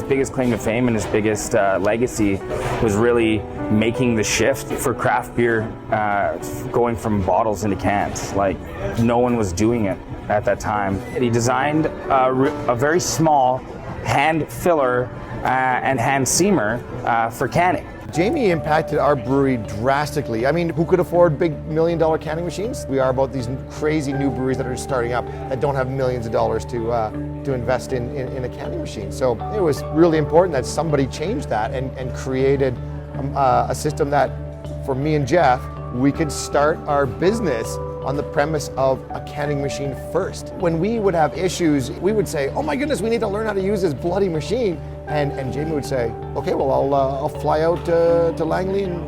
biggest claim to fame and his biggest legacy was really making the shift for craft beer, going from bottles into cans. Like, no one was doing it at that time. And he designed a very small hand filler and hand seamer for canning. Jamie impacted our brewery drastically. I mean, who could afford big $1 million canning machines? We are about these crazy new breweries that are starting up that don't have millions of dollars to invest in a canning machine. So it was really important that somebody changed that and created a system that, for me and Jeff, we could start our business on the premise of a canning machine first. When we would have issues, we would say, oh my goodness, we need to learn how to use this bloody machine. And Jamie would say, okay, well, I'll fly out to Langley and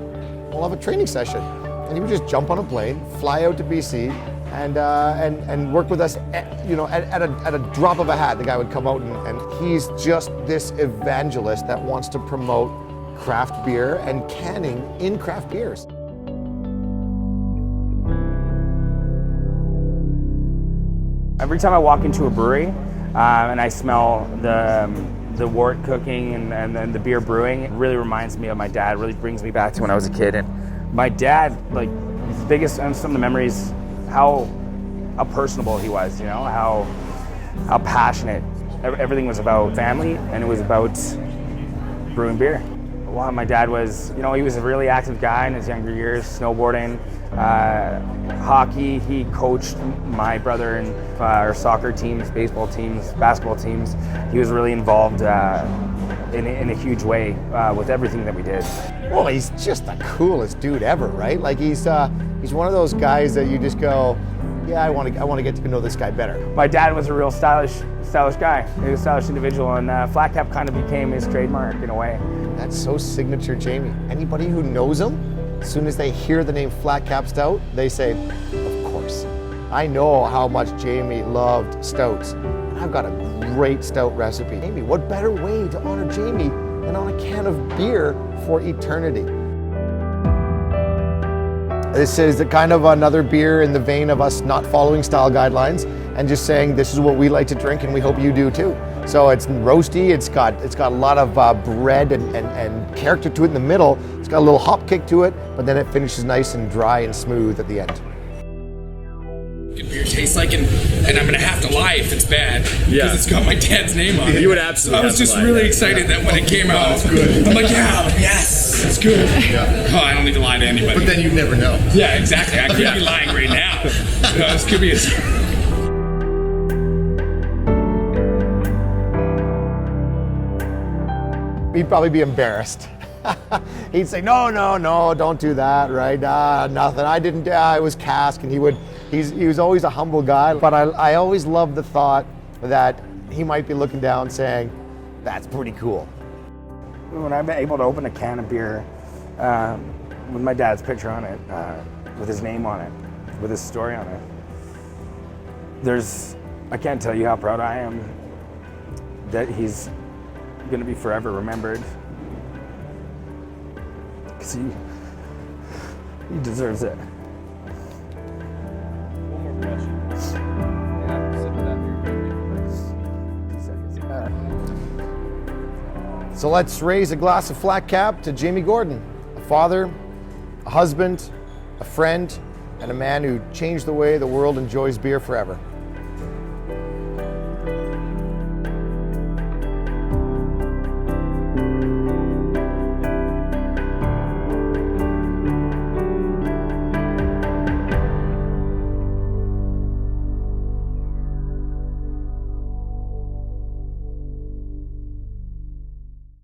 we'll have a training session. And he would just jump on a plane, fly out to BC, and work with us at a drop of a hat. The guy would come out and he's just this evangelist that wants to promote craft beer and canning in craft beers. Every time I walk into a brewery and I smell the wort cooking and then the beer brewing, it really reminds me of my dad. It really brings me back to when I was a kid. And my dad, like, his biggest, and some of the memories, how personable he was, how passionate. Everything was about family, and it was about brewing beer. Well, my dad was, he was a really active guy in his younger years, snowboarding, hockey. He coached my brother in our soccer teams, baseball teams, basketball teams. He was really involved in a huge way with everything that we did. Well, he's just the coolest dude ever, right? Like, he's one of those guys that you just go, yeah, I want to get to know this guy better. My dad was a real stylish guy. He was a stylish individual, and Flat Cap kind of became his trademark in a way. That's so signature Jamie. Anybody who knows him, as soon as they hear the name Flat Cap Stout, they say, of course. I know how much Jamie loved stouts. I've got a great stout recipe. Jamie, what better way to honor Jamie than on a can of beer for eternity? This is kind of another beer in the vein of us not following style guidelines and just saying this is what we like to drink and we hope you do too. So it's roasty, it's got a lot of bread and character to it in the middle. It's got a little hop kick to it, but then it finishes nice and dry and smooth at the end. Beer tastes like, and I'm gonna have to lie if it's bad because it's got my dad's name on it. You would absolutely. I was just really excited that when it came out, it's good. I'm like, yes, it's good. Yeah. Oh, I don't need to lie to anybody. But then you'd never know. Yeah, exactly. I could be lying right now. This could be He'd probably be embarrassed. He'd say, no, don't do that, right? Nothing. I didn't. It was cask, and he was always a humble guy. But I always loved the thought that he might be looking down, saying, "That's pretty cool." When I'm able to open a can of beer with my dad's picture on it, with his name on it, with his story on it, I can't tell you how proud I am that he's going to be forever remembered. Because he deserves it. One more question. Yeah, sip of that. So let's raise a glass of Flat Cap to Jamie Gordon, a father, a husband, a friend, and a man who changed the way the world enjoys beer forever.